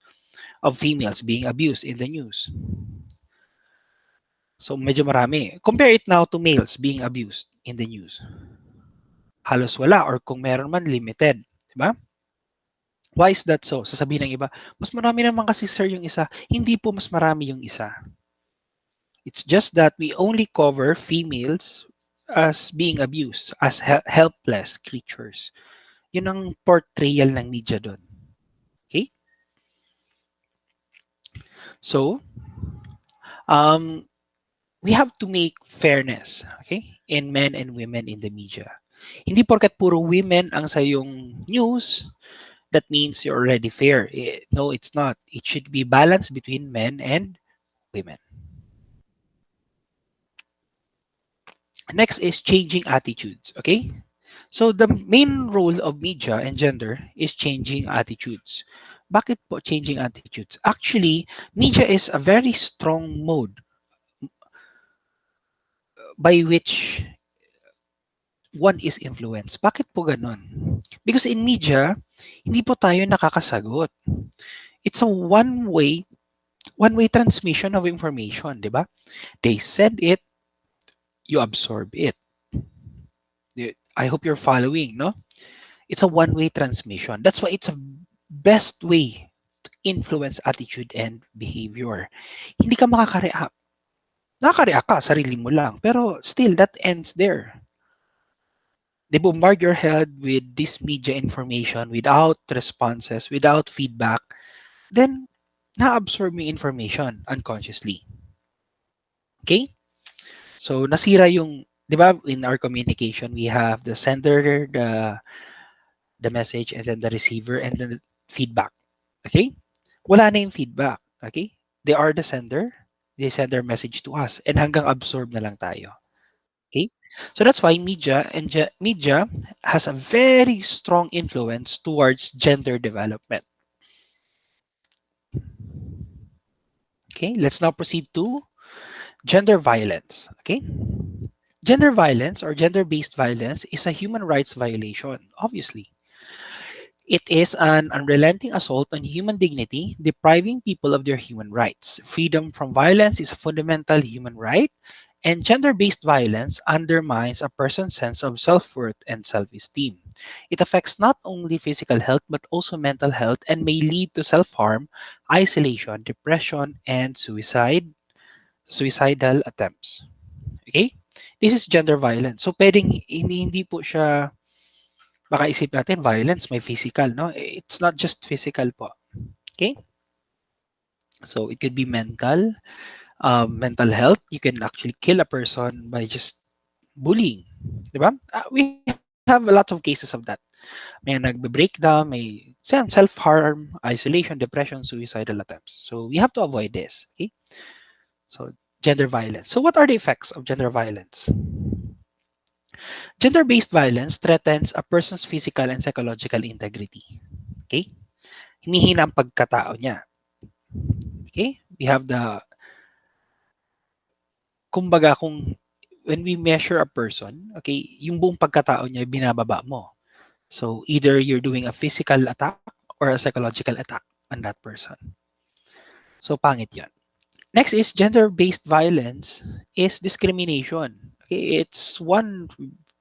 of females being abused in the news? So medyo marami. Compare it now to males being abused in the news. Halos wala or kung meron man limited. Di ba? Why is that so? Sasabihin ng iba, mas marami naman kasi sir yung isa. Hindi po mas marami yung isa. It's just that we only cover females as being abused, as helpless creatures. Yun ang portrayal ng media doon. Okay? So, um, we have to make fairness, okay, in men and women in the media. Hindi porkat puro women ang sa yung news, that means you're already fair. No, it's not. It should be balanced between men and women. Next is changing attitudes, okay? So the main role of media and gender is changing attitudes. Bakit po changing attitudes? Actually, media is a very strong mode by which one is influenced. Bakit po ganun? Because in media, hindi po tayo nakakasagot. It's a one-way transmission of information, di ba? They send it, you absorb it. I hope you're following, no? It's a one-way transmission. That's why it's a best way to influence attitude and behavior. Hindi ka makaka-react. Nakaka-react ka, sarili mo lang. Pero still, that ends there. They bombard your head with this media information without responses, without feedback. Then, na-absorb mo yung information unconsciously. Okay? So, nasira yung, di ba, in our communication, we have the sender, the message, and then the receiver, and then the feedback. Okay? Wala na yung feedback. Okay? They are the sender. They send their message to us, and hanggang absorb na lang tayo. Okay? So that's why media has a very strong influence towards gender development. Okay? Let's now proceed to gender violence. Okay? Gender violence or gender-based violence is a human rights violation, obviously. It is an unrelenting assault on human dignity, depriving people of their human rights. Freedom from violence is a fundamental human right, and gender based violence undermines a person's sense of self worth and self esteem. It affects not only physical health but also mental health and may lead to self harm, isolation, depression, and suicidal attempts. Okay? This is gender violence. So, pwedeng hindi po siya baka isip natin violence may physical, no? It's not just physical po. Okay? So it could be mental health. You can actually kill a person by just bullying. Di ba? We have a lot of cases of that. May nagbe-breakdown, may self-harm, isolation, depression, suicidal attempts. So we have to avoid this. Okay? So gender violence. So what are the effects of gender violence? Gender-based violence threatens a person's physical and psychological integrity. Okay? Hinihina ang pagkatao niya. Okay? We have kumbaga kung when we measure a person, okay, yung buong pagkatao niya binababa mo. So either you're doing a physical attack or a psychological attack on that person. So pangit yun. Next is gender-based violence is discrimination. Okay, it's one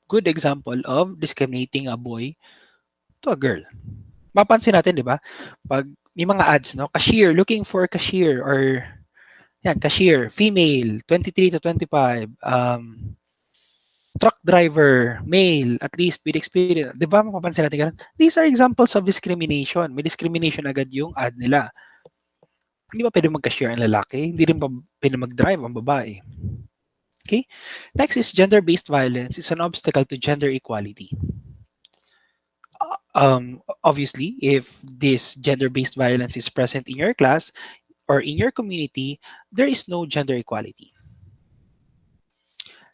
good example of discriminating a boy to a girl. Mapansin natin, di ba? Pag may mga ads, no? Cashier, looking for cashier or yan, cashier, female, 23 to 25, truck driver, male, at least with experience. Di ba mapapansin natin ganun? These are examples of discrimination. May discrimination agad yung ad nila. Hindi ba pwede mag-cashier ang lalaki? Hindi rin ba pwede mag-drive ang babae? Okay? Next is gender-based violence is an obstacle to gender equality. Obviously, if this gender-based violence is present in your class or in your community, there is no gender equality.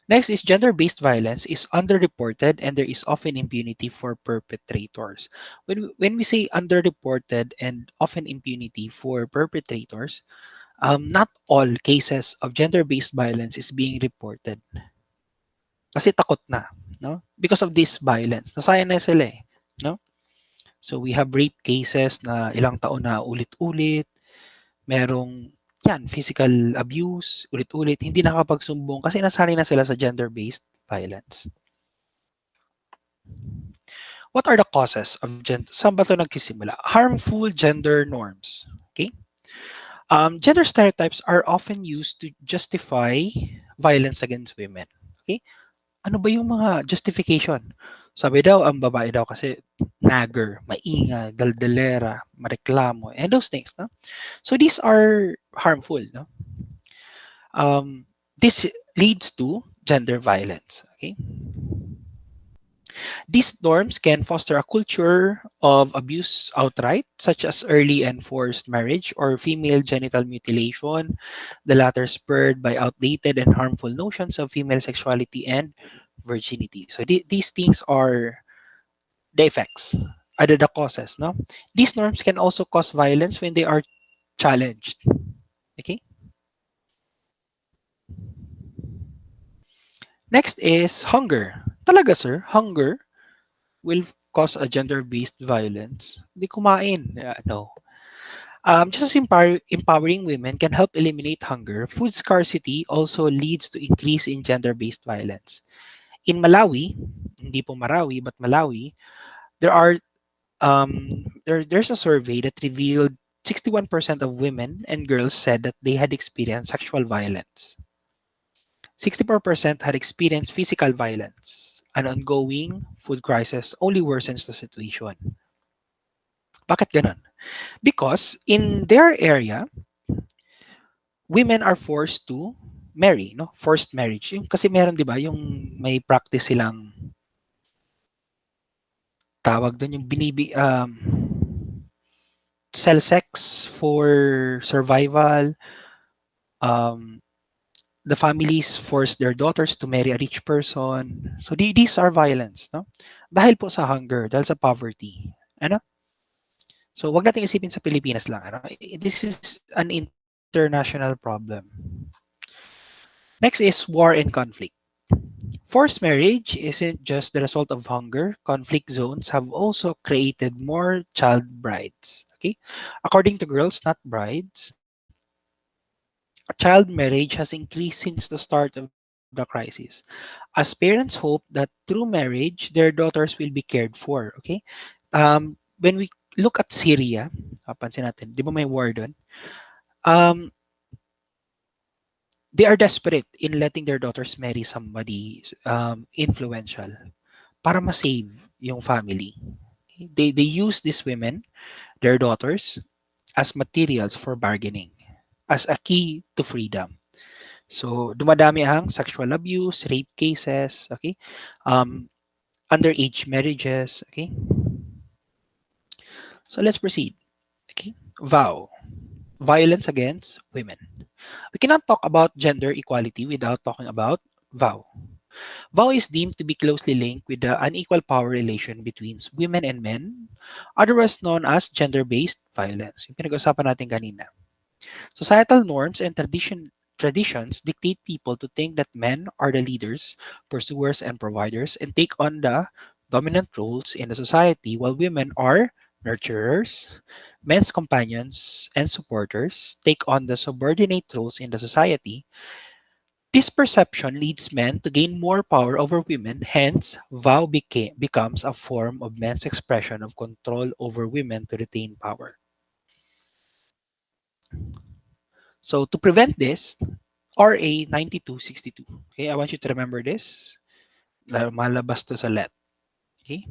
Next is gender-based violence is underreported and there is often impunity for perpetrators. When we say underreported and often impunity for perpetrators, not all cases of gender-based violence is being reported. Kasi takot na, no? Because of this violence. Nasayang na sila eh, no? So we have rape cases na ilang taon na ulit-ulit, merong yan, physical abuse, ulit-ulit, hindi nakakapagsumbong kasi nasanay na sila sa gender-based violence. What are the causes of gender? Saan ba ito nagsisimula? Harmful gender norms. Okay? Gender stereotypes are often used to justify violence against women. Okay? Ano ba yung mga justification? Sabi daw, ang babae daw kasi nagger, maingay, daldalera, mareklamo, and those things, no? So these are harmful, no? Um, this leads to gender violence. Okay, these norms can foster a culture of abuse outright, such as early and forced marriage or female genital mutilation, the latter spurred by outdated and harmful notions of female sexuality and virginity. So these things are the effects, are the causes. No, these norms can also cause violence when they are challenged. Okay. Next is hunger. Talaga sir, hunger will cause a gender-based violence. Hindi kumain. No. Just as empowering women can help eliminate hunger, food scarcity also leads to increase in gender-based violence. In Malawi, hindi po Marawi, but Malawi, there are there's a survey that revealed 61% of women and girls said that they had experienced sexual violence. 64% had experienced physical violence. An ongoing food crisis only worsens the situation. Bakit ganon? Because in their area, women are forced to marry, no? Forced marriage. Yung, kasi meron 'di ba, yung may practice silang tawag doon yung sell sex for survival. Um, the families force their daughters to marry a rich person. So these are violence, no? Dahil po sa hunger, dahil sa poverty. Ano? So wag nating isipin sa Pilipinas lang, ano? This is an international problem. Next is war and conflict. Forced marriage isn't just the result of hunger. Conflict zones have also created more child brides. Okay? According to Girls Not Brides, child marriage has increased since the start of the crisis, as parents hope that through marriage, their daughters will be cared for. Okay? When we look at Syria, pansin natin, di ba may war doon? Um, they are desperate in letting their daughters marry somebody influential para ma-save yung family. They use these women, their daughters, as materials for bargaining, as a key to freedom. So, dumadami ang sexual abuse, rape cases, okay? Um, underage marriages, okay? So, let's proceed. Okay? Vow, violence against women. We cannot talk about gender equality without talking about vow. Vow is deemed to be closely linked with the unequal power relation between women and men, otherwise known as gender-based violence. Yung pinag-usapan natin kanina. Societal norms and traditions dictate people to think that men are the leaders, pursuers, and providers and take on the dominant roles in the society while women are nurturers, men's companions, and supporters take on the subordinate roles in the society. This perception leads men to gain more power over women, hence, becomes a form of men's expression of control over women to retain power. So, to prevent this, RA 9262. Okay, I want you to remember this. Malabas to sa let. Okay?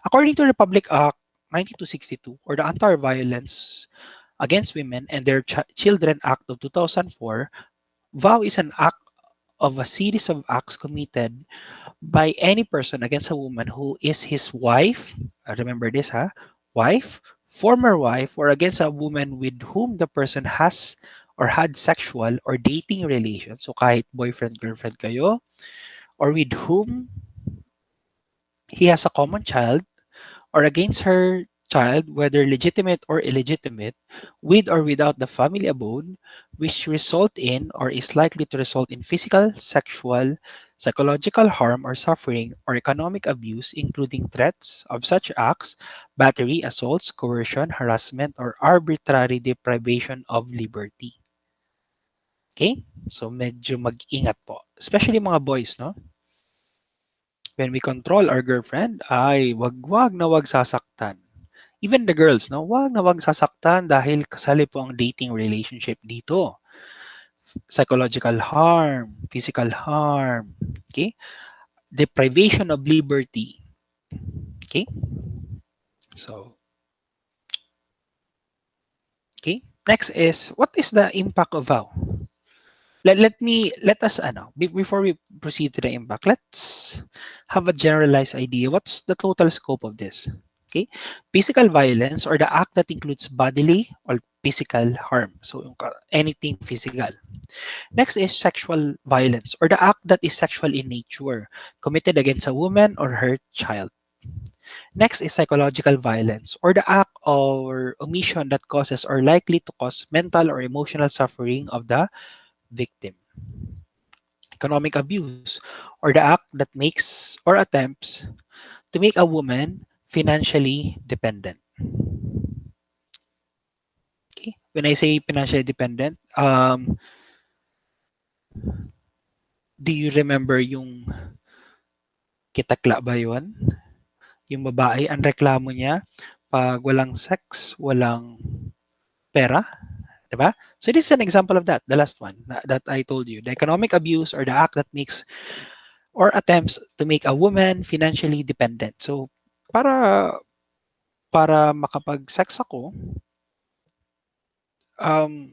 According to Republic Act 9262 or the Anti-Violence Against Women and Their Children Act of 2004, vow is an act of a series of acts committed by any person against a woman who is his wife, remember this ha, wife, former wife, or against a woman with whom the person has or had sexual or dating relations, so kahit boyfriend, girlfriend kayo, or with whom he has a common child, or against her child, whether legitimate or illegitimate, with or without the family abode, which result in or is likely to result in physical, sexual, psychological harm or suffering, or economic abuse, including threats of such acts, battery, assaults, coercion, harassment, or arbitrary deprivation of liberty. Okay? So medyo mag-ingat po. Especially mga boys, no? When we control our girlfriend, ay wag-wag na wag sasaktan. Even the girls, no? Wag na wag sasaktan dahil kasali po ang dating relationship dito. Psychological harm, physical harm. Okay? deprivation of liberty. Okay, so okay. Next is what is the impact of vow? Let us before we proceed to the impact, let's have a generalized idea. What's the total scope of this? Okay, physical violence or the act that includes bodily or physical harm. So anything physical. Next is sexual violence or the act that is sexual in nature, committed against a woman or her child. Next is psychological violence or the act or omission that causes or likely to cause mental or emotional suffering of the victim. Economic abuse or the act that makes or attempts to make a woman financially dependent. Okay? When I say financially dependent, do you remember yung kitakla ba yun? Yung babae, ang reklamo niya, pag walang sex, walang pera, di ba? So this is an example of that, the last one that I told you. The economic abuse or the act that makes or attempts to make a woman financially dependent. So para para makapag-sex ako, um,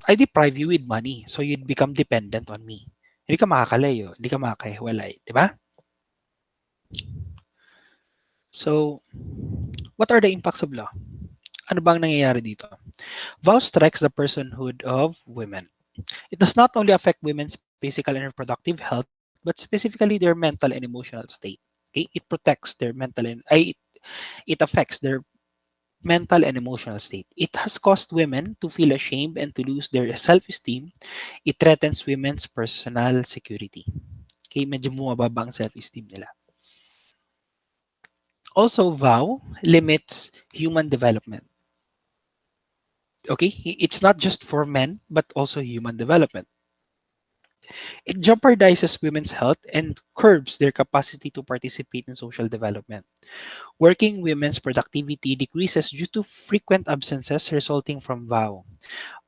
I deprive you with money. So you'd become dependent on me. Hindi ka makakalayo, hindi ka makakahiwalay, di ba? So, what are the impacts of law? Ano bang nangyayari dito? Vow strikes the personhood of women. It does not only affect women's physical and reproductive health, but specifically their mental and emotional state. Okay? It protects their mental and it affects their mental and emotional state. It has caused women to feel ashamed and to lose their self-esteem. It threatens women's personal security. Okay, medyo bumababa ang self-esteem nila. Also, vow limits human development. Okay, it's not just for men, but also human development. It jeopardizes women's health and curbs their capacity to participate in social development. Working women's productivity decreases due to frequent absences resulting from vow.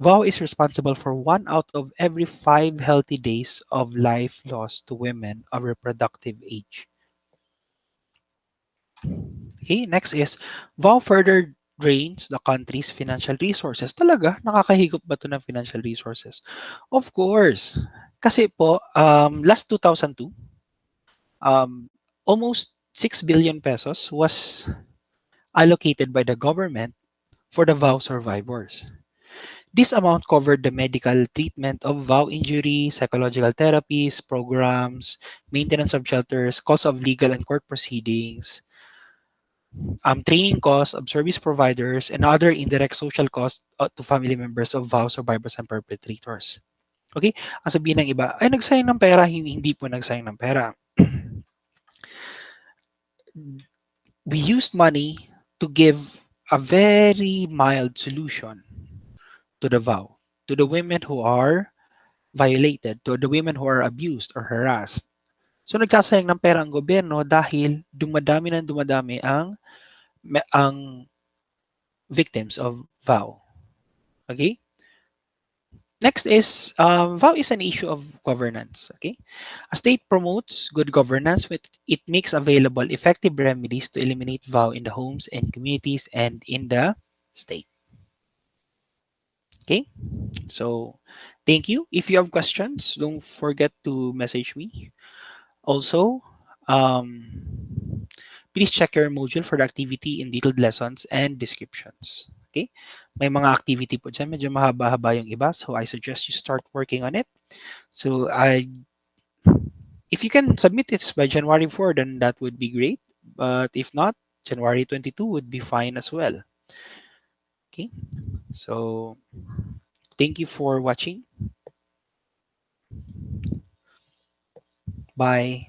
Vow is responsible for 1 out of every 5 healthy days of life lost to women of reproductive age. Okay, next is Vow further drains the country's financial resources. Talaga, nakakahigop ba ito ng financial resources? Of course. Kasi po, last 2002, almost 6 billion pesos was allocated by the government for the VOW survivors. This amount covered the medical treatment of VOW injury, psychological therapies, programs, maintenance of shelters, cost of legal and court proceedings, training costs of service providers, and other indirect social costs to family members of VOW survivors and perpetrators. Okay? Ang sabihin ng iba, ay nagsayang ng pera, hindi po nagsayang ng pera. We used money to give a very mild solution to the vow, to the women who are violated, to the women who are abused or harassed. So nagsasayang ng pera ang gobyerno dahil dumadami ng dumadami ang victims of vow. Okay? Next is vow is an issue of governance. Okay, a state promotes good governance with it makes available effective remedies to eliminate vow in the homes and communities and in the state. Okay, so thank you. If you have questions, don't forget to message me. Also, please check your module for the activity in detailed lessons and descriptions. Okay? May mga activity po dyan. Medyo mahaba-haba yung iba. So, I suggest you start working on it. So, if you can submit it by January 4, then that would be great. But if not, January 22 would be fine as well. Okay? So, thank you for watching. Bye.